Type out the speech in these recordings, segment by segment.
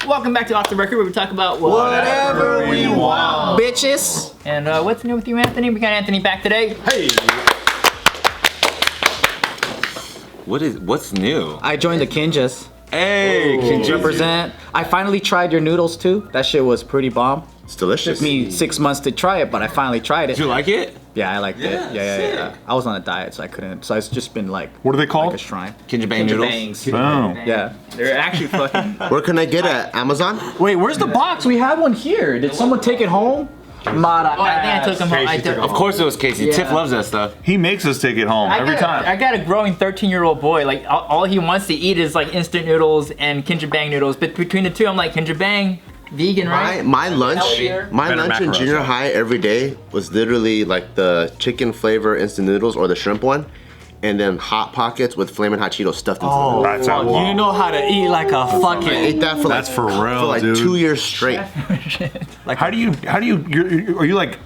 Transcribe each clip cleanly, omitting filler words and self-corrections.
Welcome back to Off the Record, where we talk about whatever we want, bitches. And what's new with you, Anthony? We got Anthony back today. Hey. What's new? I joined the Kinjaz. Hey, Kinjaz. Represent. I finally tried your noodles too. That shit was pretty bomb. It's delicious. Took me 6 months to try it, but I finally tried it. Did you like it? Yeah, I liked it. Yeah. I was on a diet, so I couldn't. So it's just been like. What are they called? Like a shrine. Kinjabang Noodles. Boom. Yeah. They're actually fucking. Where can I get it? Amazon? Wait, where's the box? We had one here. Did someone take it home? Mara. Oh, I think I took them home. Of course it was Casey. Yeah. Tiff loves that stuff. He makes us take it home every time. I got a growing 13-year-old boy. Like all he wants to eat is like instant noodles and Kinjabang noodles. But between the two, I'm like Kinjabang, vegan, right? My lunch Healthier. in junior high every day was literally like the chicken flavor instant noodles or the shrimp one. And then Hot Pockets with Flamin' Hot Cheetos stuffed into the That's how You know how to eat like a I fucking. ate that for That's for real, for like dude. 2 years straight. Like, are you like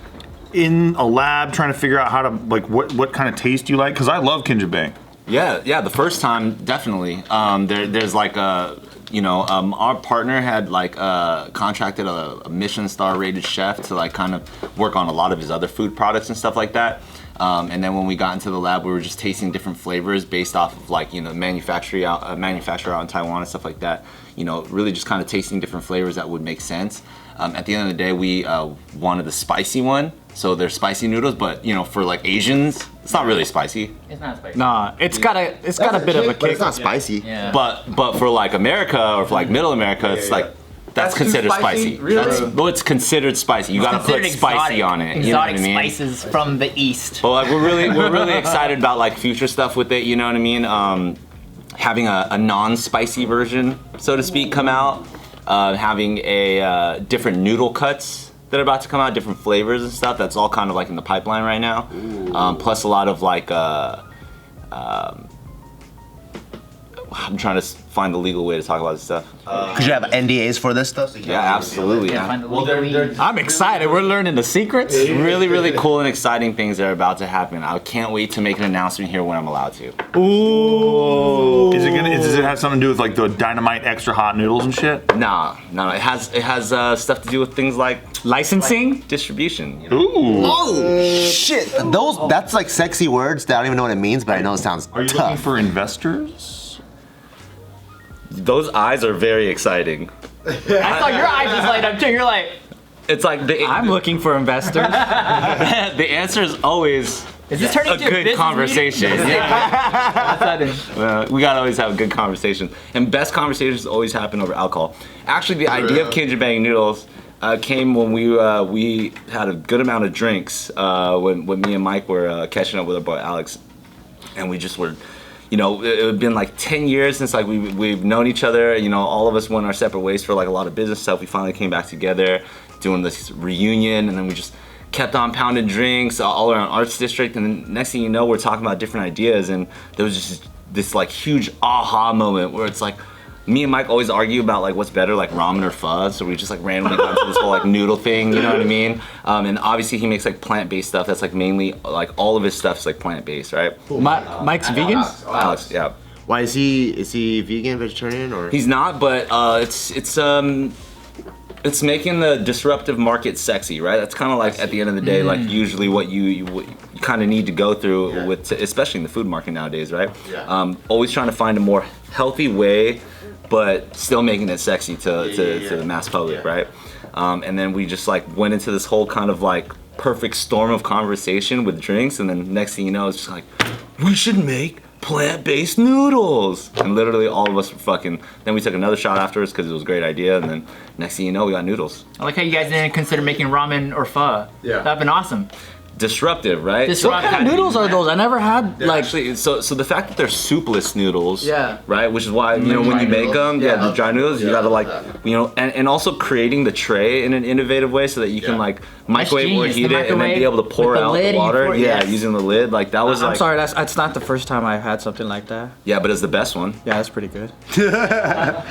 in a lab trying to figure out how to like what kind of taste you like? Because I love Kinjabang. Yeah. The first time, definitely. There's like a, our partner had like contracted a Michelin star rated chef to like kind of work on a lot of his other food products and stuff like that. And then when we got into the lab, we were just tasting different flavors based off of like, manufacturer out in Taiwan and stuff like that. Really just kind of tasting different flavors that would make sense. At the end of the day, we wanted the spicy one. So they're spicy noodles, but for like Asians, it's not really spicy. It's not spicy. Nah, it's got a bit of a But kick. it's not spicy. Yeah. But for like America or for like Middle America, it's like that's too considered spicy? spicy. Really? That's what's considered spicy. You gotta put spicy on it. You know what I Exotic mean? spices from the east. But like we're really excited about like future stuff with it. You know what I mean? Having a non-spicy version, so to speak, come out. Having a different noodle cuts that are about to come out, different flavors and stuff. That's all kind of like in the pipeline right now. Plus a lot of like. I'm trying to find the legal way to talk about this stuff. Because you have NDAs for this stuff? So Yeah, absolutely. Find the Well, legal I'm excited. We're learning the secrets. really cool and exciting things that are about to happen. I can't wait to make an announcement here when I'm allowed to. Ooh. Does it have something to do with like the dynamite extra hot noodles and shit? No. It has stuff to do with things like Licensing? distribution. Ooh. Oh shit! That's like sexy words that I don't even know what it means, but I know it sounds Are you looking tough. for investors? Those eyes are very exciting. I saw your eyes just light up too. You're like, It's like I'm looking for investors. the answer is always is this turning a into a good business conversation. meeting? Yeah. We gotta always have a good conversation, and best conversations always happen over alcohol. Actually, the idea of Kinjabang Noodles came when we had a good amount of drinks when me and Mike were catching up with our boy Alex, and we just were. It had been like 10 years since like we've known each other. All of us went our separate ways for like a lot of business stuff. We finally came back together, doing this reunion, and then we just kept on pounding drinks all around Arts District. And then next thing you know, we're talking about different ideas, and there was just this like huge aha moment where it's like, me and Mike always argue about like what's better, like ramen or pho. So we just like randomly got into this whole like noodle thing, you know what I mean? And obviously he makes like plant-based stuff. That's like mainly like all of his stuff is like plant-based, right? Mike's vegan? Alex, yeah. Why is he vegan, vegetarian, or? He's not, but it's making the disruptive market sexy, right? That's kind of like at the end of the day, like usually what you kind of need to go through with, especially in the food market nowadays, right? Yeah. Always trying to find a more healthy way, but still making it sexy to the mass public, right? And then we just like went into this whole kind of like perfect storm of conversation with drinks, and then next thing you know, it's just like, we should make plant-based noodles, and literally all of us were fucking. Then we took another shot afterwards because it was a great idea, and then next thing you know, we got noodles. I like how you guys didn't consider making ramen or pho. Yeah. That'd been awesome. Disruptive, right? Disruptive. What kind of noodles are those? I never had like. Actually, so the fact that they're soupless noodles, Yeah. right? Which is why when you make them, the dry noodles, you gotta like, and also creating the tray in an innovative way so that you can like microwave or genius, heat the it and then be microwave able to pour with the out lid, the you water. pour it, Yeah, yes. using the lid, like that was I'm like. sorry, that's not the first time I've had something like that. Yeah, but it's the best one. Yeah, that's pretty good.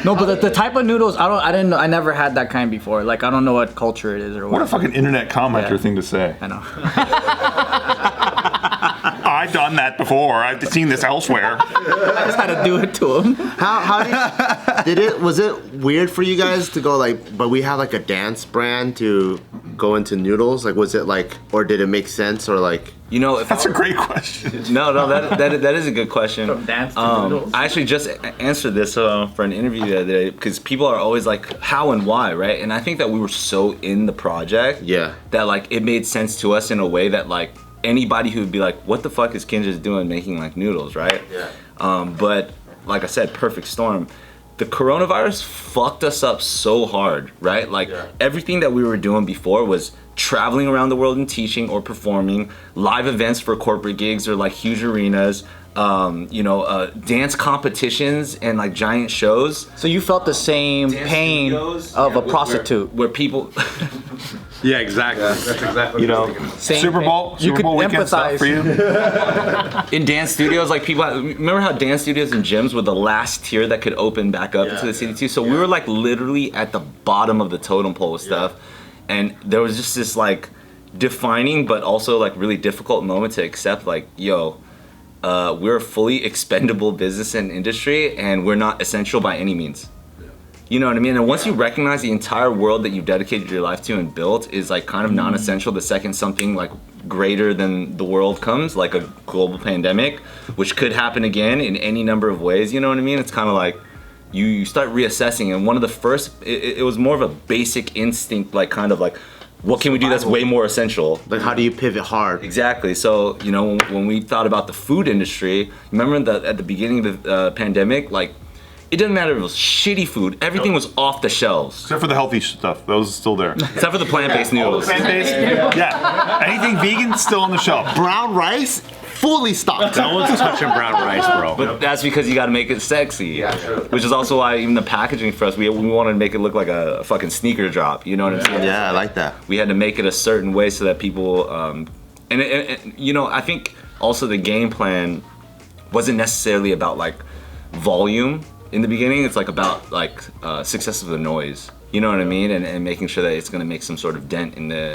No, but the type of noodles, I never had that kind before. Like I don't know what culture it is or What a what. fucking internet commenter Yeah. thing to say. I know. I I've done that before. I've seen this elsewhere. I just had to do it to him. Was it weird for you guys to go like, but we have like a dance brand to go into noodles? Like, was it like, or did it make sense, or like? You know, if That's a great question. No, that is a good question. From dance to noodles. I actually just answered this for an interview the other day because people are always like, how and why, right? And I think that we were so in the project that like it made sense to us in a way that like anybody who would be like, what the fuck is Kinjaz doing making like noodles, right? But like I said, perfect storm. The coronavirus fucked us up so hard, right? Like everything that we were doing before was traveling around the world and teaching or performing, live events for corporate gigs or like huge arenas, dance competitions and like giant shows. So you felt the same Dance pain studios, of a prostitute. where people Yeah, exactly. That's exactly Same Super thing. Bowl, You Super could Bowl weekend stuff empathize. for you. in dance studios, like people remember how dance studios and gyms were the last tier that could open back up into the city too. So we were like literally at the bottom of the totem pole with stuff, and there was just this like defining but also like really difficult moment to accept, like, yo, we're a fully expendable business and industry and we're not essential by any means. You know what I mean? And once you recognize the entire world that you've dedicated your life to and built is like kind of non-essential the second something like greater than the world comes, like a global pandemic, which could happen again in any number of ways, you know what I mean? It's kind of like you start reassessing, and one of the first, it was more of a basic instinct, like kind of like, what can we do that's way more essential? Like, how do you pivot hard? Exactly. So, you know, when we thought about the food industry, remember that at the beginning of the pandemic, like, it didn't matter if it was shitty food, everything was off the shelves. Except for the healthy stuff. That was still there. Except for the plant-based noodles. Plant-based, yeah. Anything vegan, still on the shelf. Brown rice, fully stocked. No one's touching brown rice, bro. But that's because you gotta make it sexy. Which is also why even the packaging for us, we wanted to make it look like a fucking sneaker drop. You know what I'm saying? Yeah, I like that. We had to make it a certain way so that people, you know, I think also the game plan wasn't necessarily about like volume in the beginning. It's like about like success of the noise. You know what I mean? And making sure that it's gonna make some sort of dent in the,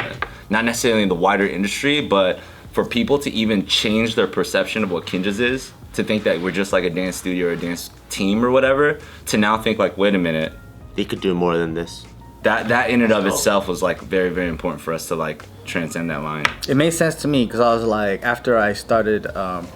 not necessarily in the wider industry, but for people to even change their perception of what Kinjaz is, to think that we're just like a dance studio or a dance team or whatever, to now think like, wait a minute, They could do more than this. that in and of itself was like very, very important for us to like transcend that line. It made sense to me because I was like, after I started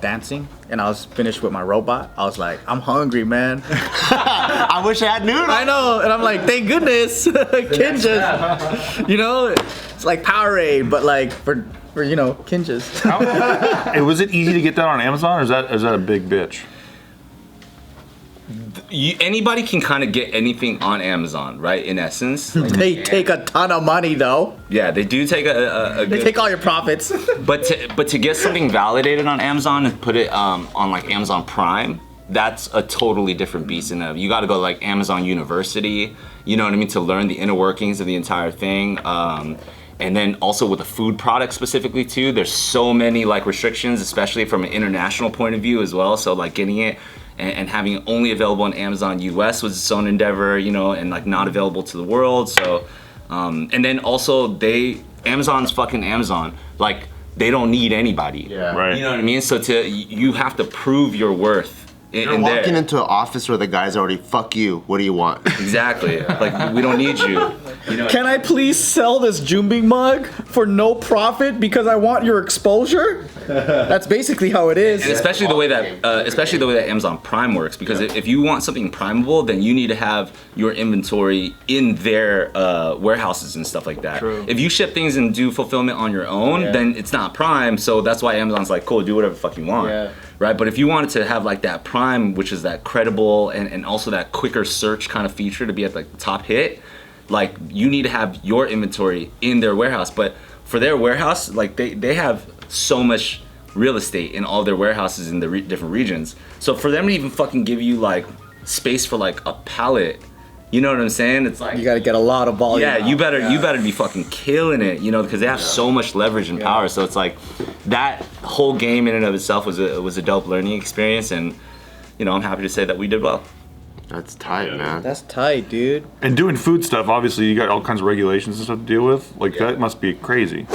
dancing and I was finished with my robot, I was like, I'm hungry, man. I wish I had noodles. I know, and I'm like, thank goodness, Kinjaz. You know, it's like Powerade, but like for you know, Kinjaz. Was it easy to get that on Amazon, or is that a big bitch? Anybody can kind of get anything on Amazon, right? In essence, They take a ton of money though. yeah, they do take a They good, take all your profits. but to get something validated on Amazon and put it on like Amazon Prime, that's a totally different beast. And you got to go like Amazon University, you know what I mean, to learn the inner workings of the entire thing. And then also with the food product specifically too, there's so many like restrictions, especially from an international point of view as well. So like getting it and having it only available on Amazon US was its own endeavor, you know, and like not available to the world. So, and then also Amazon's fucking Amazon. Like they don't need anybody. Yeah. Right. You know what I mean? So you have to prove your worth. You're walking into an office where the guy's already, fuck you, what do you want? Exactly. Like we don't need you. You know? Can I please sell this Jumbing mug for no profit because I want your exposure? That's basically how it is. And especially the way that Amazon Prime works, because if you want something primable, then you need to have your inventory in their warehouses and stuff like that. True. If you ship things and do fulfillment on your own, then it's not Prime. So that's why Amazon's like, cool, do whatever the fuck you want. Yeah. Right? But if you wanted to have like that Prime, which is that credible and also that quicker search kind of feature to be at like the top hit, like you need to have your inventory in their warehouse. But for their warehouse, like they have so much real estate in all their warehouses in the different regions. So for them to even fucking give you like space for like a pallet, you know what I'm saying? It's like You gotta get a lot of volume. yeah, out. you better be fucking killing it, you know, because they have so much leverage and power. So it's like that whole game in and of itself was a dope learning experience, and you know, I'm happy to say that we did well. That's tight, man. That's tight, dude. And doing food stuff, obviously, you got all kinds of regulations and stuff to deal with. Like that must be crazy.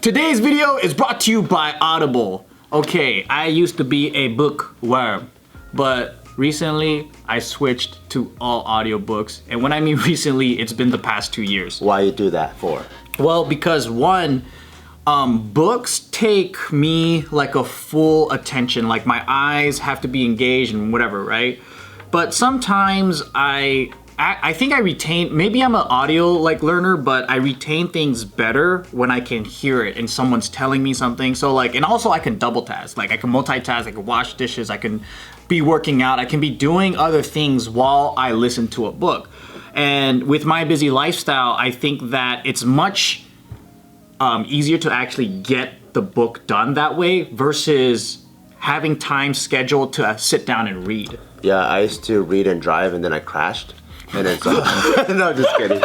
Today's video is brought to you by Audible. Okay, I used to be a bookworm, but recently I switched to all audiobooks. And when I mean recently, it's been the past 2 years. Why you do that for? Well, because one, books take me like a full attention. Like my eyes have to be engaged and whatever, right? But sometimes I think I retain, maybe I'm an audio like learner, but I retain things better when I can hear it and someone's telling me something. So like, and also I can double task, like I can multitask, I can wash dishes, I can be working out, I can be doing other things while I listen to a book. And with my busy lifestyle, I think that it's much easier to actually get the book done that way versus having time scheduled to sit down and read. Yeah, I used to read and drive, and then I crashed. And it's like, no, just kidding.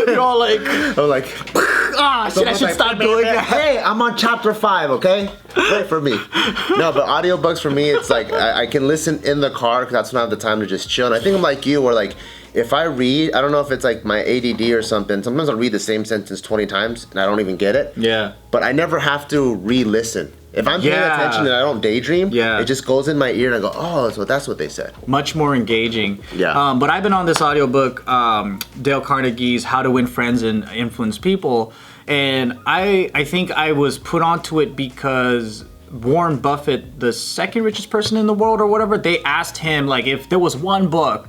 You're all like, I'm like, shit, I should stop doing that. Hey, I'm on chapter 5, okay? Wait for me. No, but audiobooks for me, it's like I can listen in the car because that's when I have the time to just chill. And I think I'm like you, where like if I read, I don't know if it's like my ADD or something. Sometimes I'll read the same sentence 20 times and I don't even get it. Yeah. But I never have to re-listen. If I'm paying attention and I don't daydream, it just goes in my ear and I go, oh, so that's what they said. Much more engaging. Yeah. But I've been on this audiobook, Dale Carnegie's How to Win Friends and Influence People. And I think I was put onto it because Warren Buffett, the second richest person in the world or whatever, they asked him, like, if there was one book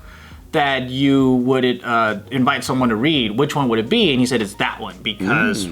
that you would invite someone to read, which one would it be? And he said it's that one because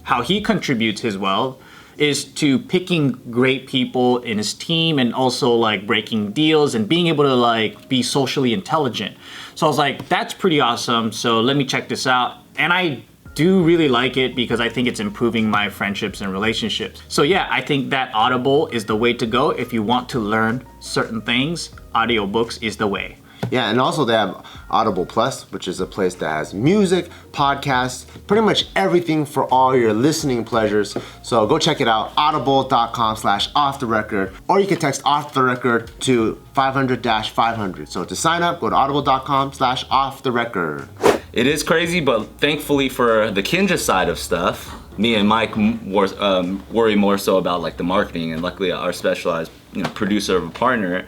how he contributes his wealth is to picking great people in his team and also like breaking deals and being able to like be socially intelligent. So I was like, that's pretty awesome. So let me check this out. And I do really like it because I think it's improving my friendships and relationships. So yeah, I think that Audible is the way to go. If you want to learn certain things, audiobooks is the way. Yeah, and also they have Audible Plus, which is a place that has music, podcasts, pretty much everything for all your listening pleasures. So go check it out, audible.com/offtherecord, or you can text off the record to 500-500. So to sign up, go to audible.com/offtherecord. It is crazy, but thankfully for the Kinjaz side of stuff, me and Mike worry more so about like the marketing, and luckily our specialized producer of a partner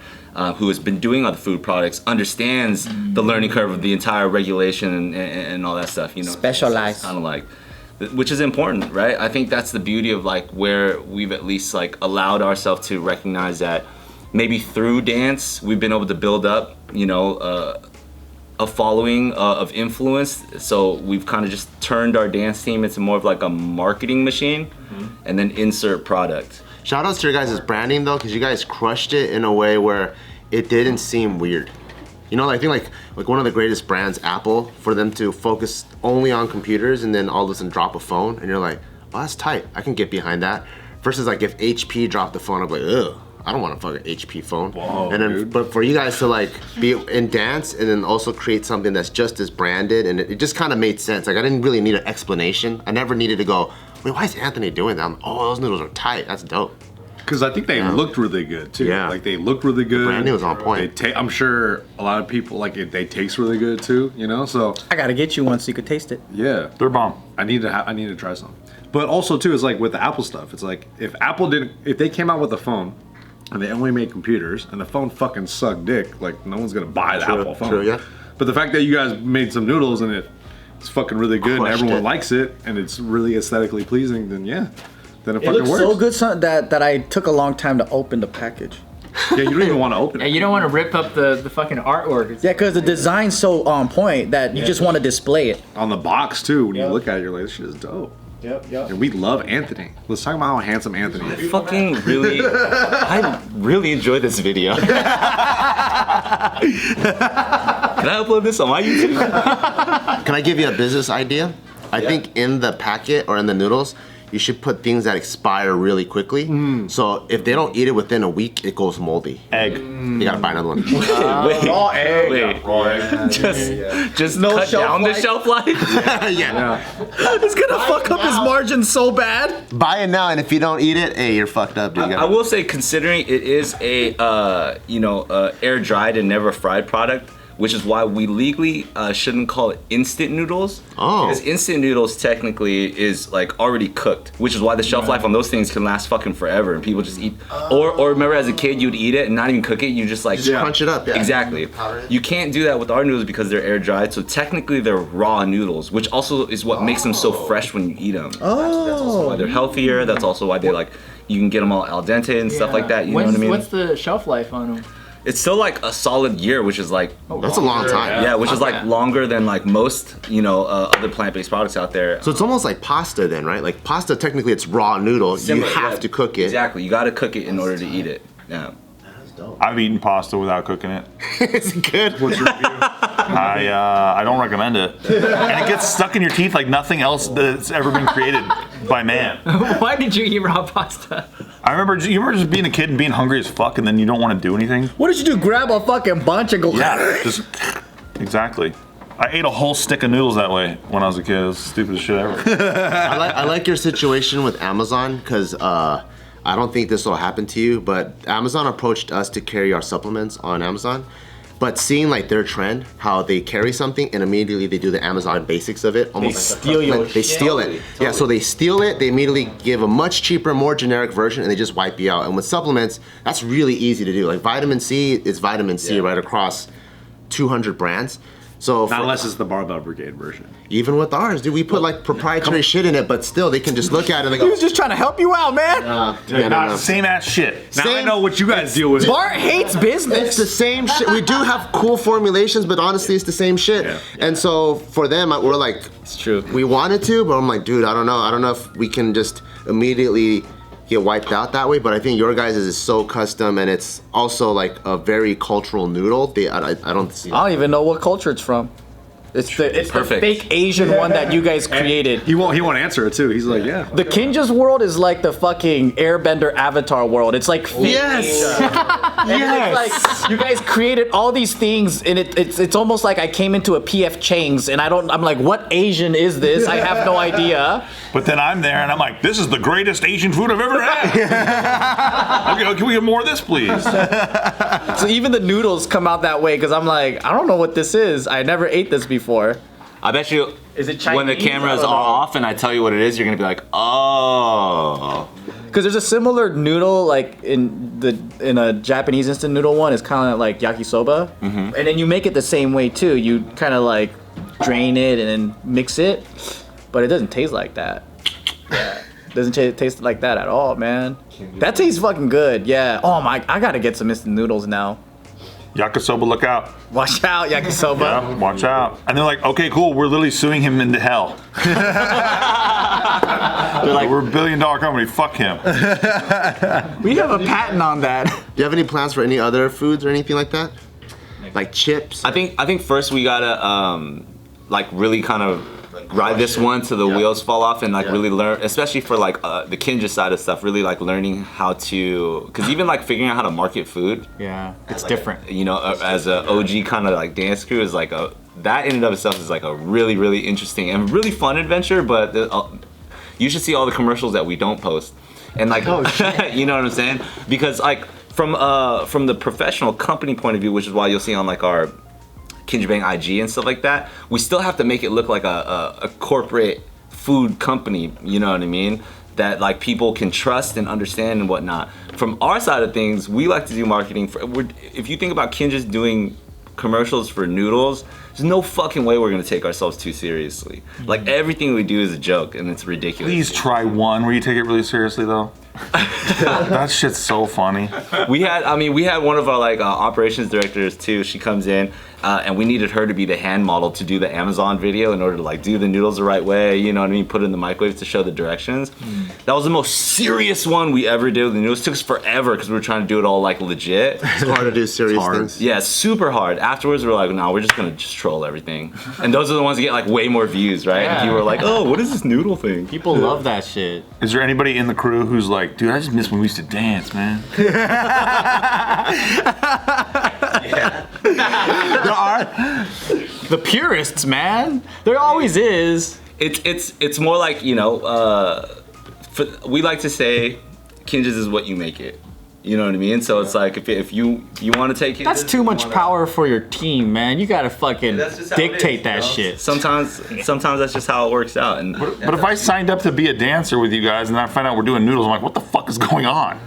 who has been doing other food products understands the learning curve of the entire regulation and all that stuff. Specialized. Kind of like, which is important, right? I think that's the beauty of like where we've at least like allowed ourselves to recognize that maybe through dance we've been able to build up, a following of influence. So we've kind of just turned our dance team into more of like a marketing machine, and then insert product. Shout outs to your guys' branding though, because you guys crushed it in a way where it didn't seem weird. I think like one of the greatest brands, Apple, for them to focus only on computers and then all of a sudden drop a phone, and you're like, oh, that's tight. I can get behind that. Versus like if HP dropped the phone, I'm like, ugh, I don't want a fucking HP phone. Whoa, and then, dude. but for you guys to like be in dance and then also create something that's just as branded, and it just kind of made sense. Like I didn't really need an explanation. I never needed to go, wait, why is Anthony doing that? I'm like, oh, those noodles are tight. That's dope. Because I think they looked really good too. Yeah. Like they looked really good. The branding was on point. I'm sure a lot of people like it. They taste really good too. So I gotta get you one so you could taste it. yeah, They're bomb. I need to try some. But also too, it's like with the Apple stuff. It's like if they came out with a phone and they only made computers and the phone fucking sucked dick, like no one's gonna buy the Apple phone. True, yeah. But the fact that you guys made some noodles and it's fucking really good and Crushed everyone it. likes it and it's really aesthetically pleasing, then yeah. Then it It fucking looks works. so good that I took a long time to open the package. Yeah, you don't even want to open Yeah, it. you don't want to rip up the fucking artwork. Yeah, because the design's so on point that you just want to display it. On the box too, when you look at it, you're like, this shit is dope. Yep. And we love Anthony. Let's talk about how handsome Anthony is. I really enjoyed this video. Can I upload this on my YouTube? Can I give you a business idea? I think in the packet or in the noodles, you should put things that expire really quickly. So if they don't eat it within a week, it goes moldy. Egg. You gotta buy another one. Raw egg. Wait. Just No cut shelf down life? the shelf life. Yeah. It's gonna fuck up his margin so bad. Buy it now, and if you don't eat it, hey, you're fucked up, dude. I will say, considering it is a air dried and never fried product, which is why we legally shouldn't call it instant noodles. Oh. Because instant noodles technically is like already cooked, which is why the shelf life on those things can last fucking forever, and people just eat. Or remember as a kid you'd eat it and not even cook it, you just like crunch it up. Yeah. Exactly. You can't do that with our noodles because they're air dried, so technically they're raw noodles, which also is what makes them so fresh when you eat them. That's also why they're healthier. That's also why they like, you can get them all al dente and stuff like that. You know what I mean? What's the shelf life on them? It's still like a solid year, which is like That's a long time. yeah, which is like longer than like most other plant-based products out there. So it's almost like pasta then, right? Like pasta, technically it's raw noodle. Similar, you have to cook it. Exactly, you got to cook it in order to eat it. Yeah. I've eaten pasta without cooking it. It's good. What's your review? I don't recommend it. And it gets stuck in your teeth like nothing else that's ever been created by man. Why did you eat raw pasta? I remember just being a kid and being hungry as fuck, and then you don't want to do anything. What did you do? Grab a fucking bunch and go? Yeah, just exactly. I ate a whole stick of noodles that way when I was a kid. It was the stupidest shit ever. I like your situation with Amazon because I don't think this will happen to you, but Amazon approached us to carry our supplements on Amazon. But seeing like their trend, how they carry something and immediately they do the Amazon basics of it. Almost They steal your They steal it. Totally. Yeah, so they steal it, they immediately give a much cheaper, more generic version, and they just wipe you out. And with supplements, that's really easy to do. Like vitamin C, it's vitamin C right across 200 brands. So Not unless it's the Barbell Brigade version. even with ours, dude, we put like proprietary shit in it, but still they can just look at it and they He go, was just trying to help you out, man. yeah, no. Same ass shit. Now I Same- know what you guys deal with. Bart hates It's business. the same shit. We do have cool formulations, but honestly, it's the same shit. Yeah. And so for them, we're like, It's true. we wanted to, but I'm like, dude, I don't know. I don't know if we can just immediately get wiped out that way. But I think your guys' is so custom, and it's also like a very cultural noodle. I don't see. I don't even know what culture it's from. It's the Perfect. fake Asian one that you guys created. He won't answer it too. He's like, yeah. The Kinjaz world is like the fucking Airbender Avatar world. It's like fake Asia. And it's like you guys created all these things, and it's almost like I came into a PF Chang's, and I'm like, what Asian is this? I have no idea. But then I'm there and I'm like, this is the greatest Asian food I've ever had. Okay, can we get more of this, please? So even the noodles come out that way because I'm like, I don't know what this is. I never ate this before. I bet you Is it when the Chinese? cameras I don't are know. off and I tell you what it is, you're gonna be like, oh. Because there's a similar noodle like in a Japanese instant noodle one. It's kind of like yakisoba, and then you make it the same way too. You kind of like drain it and then mix it, but it doesn't taste like that. Yeah, doesn't taste like that at all, man. That tastes fucking good. Yeah. Oh my, I gotta get some instant noodles now. Yakisoba, look out. Watch out, yakisoba. Yeah, watch out. And they're like, okay, cool, we're literally suing him into hell. They're like, we're a $1 billion company, fuck him. We have a patent on that. Do you have any plans for any other foods or anything like that? Like chips? I think first we gotta like really kind of ride this one till the wheels fall off and like really learn, especially for like the Kinjaz side of stuff, really like learning how to, because even like figuring out how to market food, Yeah, it's different. you know, as a OG kind of like dance crew is like that in and of itself is like a really, really interesting and really fun adventure, but you should see all the commercials that we don't post. And like, you know what I'm saying? Because like from the professional company point of view, which is why you'll see on like our Kinjabang IG and stuff like that, we still have to make it look like a corporate food company, you know what I mean? That like people can trust and understand and whatnot. From our side of things, we like to do marketing if you think about Kinjaz doing commercials for noodles, there's no fucking way we're gonna take ourselves too seriously. Like everything we do is a joke and it's ridiculous. Please try one where you take it really seriously, though. That shit's so funny. We had one of our like operations directors too. She comes in and we needed her to be the hand model to do the Amazon video in order to like do the noodles the right way, you know what I mean, put it in the microwave to show the directions. That was the most serious one we ever did. The noodles took us forever because we were trying to do it all like legit. It's hard to do serious things. Yeah, it's super hard. Afterwards we're like, no, we're just gonna just troll everything. And those are the ones that get like way more views, right? And people were like, oh, what is this noodle thing? People love that shit. Is there anybody in the crew who's like, dude, I just miss when we used to dance, man? There are the purists, man. There always is. It's more like, you know, we like to say Kinjaz is what you make it. You know what I mean? So it's like if you want to take it, That's too much power for your team, man. You gotta fucking That's just how it dictate is, that you know? shit. Sometimes that's just how it works out. And But if I signed up to be a dancer with you guys and then I find out we're doing noodles, I'm like, what the fuck is going on?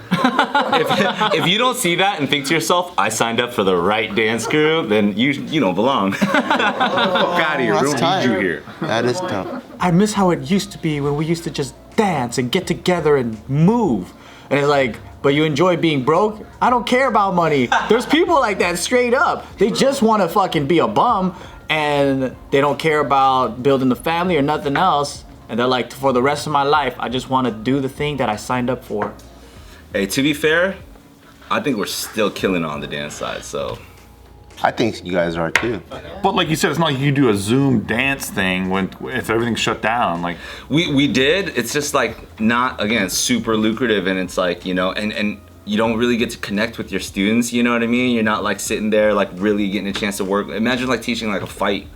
if you don't see that and think to yourself, I signed up for the right dance crew, then you don't belong. Fuck out of here. We That's don't tight. need you here. That is tough. I miss how it used to be when we used to just dance and get together and move. And it's like, but you enjoy being broke? I don't care about money. There's people like that straight up. They just want to fucking be a bum and they don't care about building the family or nothing else. And they're like, for the rest of my life, I just want to do the thing that I signed up for. Hey, to be fair, I think we're still killing on the dance side. So I think you guys are too. But like you said, it's not like you do a Zoom dance thing if everything's shut down. Like we did. It's just like not, again, super lucrative, and it's like, and you don't really get to connect with your students. You know what I mean? You're not like sitting there like really getting a chance to work. Imagine like teaching like a fight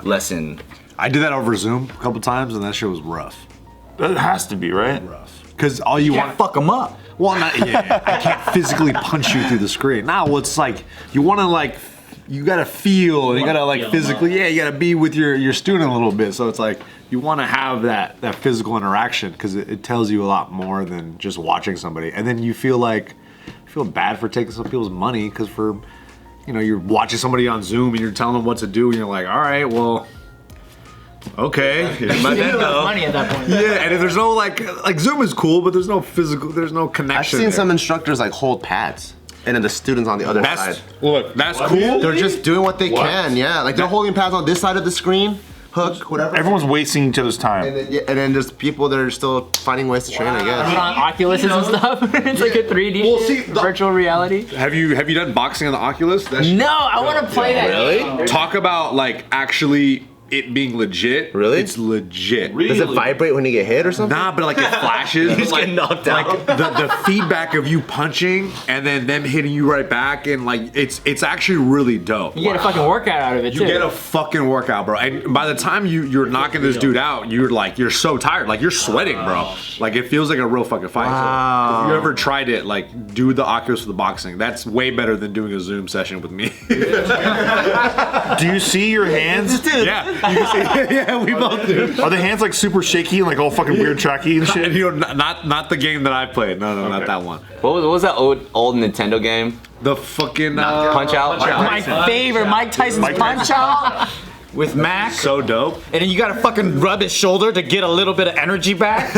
lesson. I did that over Zoom a couple times, and that shit was rough. it has to be, right? Because all you want. Fuck them up. Well, I can't physically punch you through the screen. Now, it's like you want to like. You gotta feel, and you gotta like physically, you gotta be with your student a little bit. So it's like you want to have that physical interaction because it tells you a lot more than just watching somebody. And then you feel bad for taking some people's money because you're watching somebody on Zoom and you're telling them what to do, and you're like, all right, well, okay. My bad, though. Money at that point. Yeah, and if there's no like Zoom is cool, but there's no I've connection. seen there. some instructors like hold pads, and then the students on the other side. That's cool. They're just doing what they can. Yeah, like they're holding pads on this side of the screen, hook, whatever. Everyone's wasting each other's time. And then there's people that are still finding ways to train. I Put guess. on Oculus and stuff. It's like a 3D Well, see, virtual reality. Have you done boxing on the Oculus? That shit- No, I want to play that. Really? Talk about like actually it being legit. Really? It's legit. Does it vibrate when you get hit or something? Nah, but like it flashes. You just like, get knocked out. Like the feedback of you punching and then them hitting you right back, and like it's actually really dope. You get a fucking workout out of it You too. get a fucking workout, bro. And by the time you're knocking this dude out, you're so tired. Like you're sweating, bro. Like it feels like a real fucking fight. So if you ever tried it, like do the Oculus with the boxing. That's way better than doing a Zoom session with me. Do you see your hands? Yeah, you can see. Yeah, we both do. Are the hands like super shaky and like all fucking weird tracky and shit? And not the game that I played. No, not that one. What was that old Nintendo game? The fucking Punch Out? My favorite, Mike Tyson's Punch Out with Mac. so dope. And then you gotta fucking rub his shoulder to get a little bit of energy back.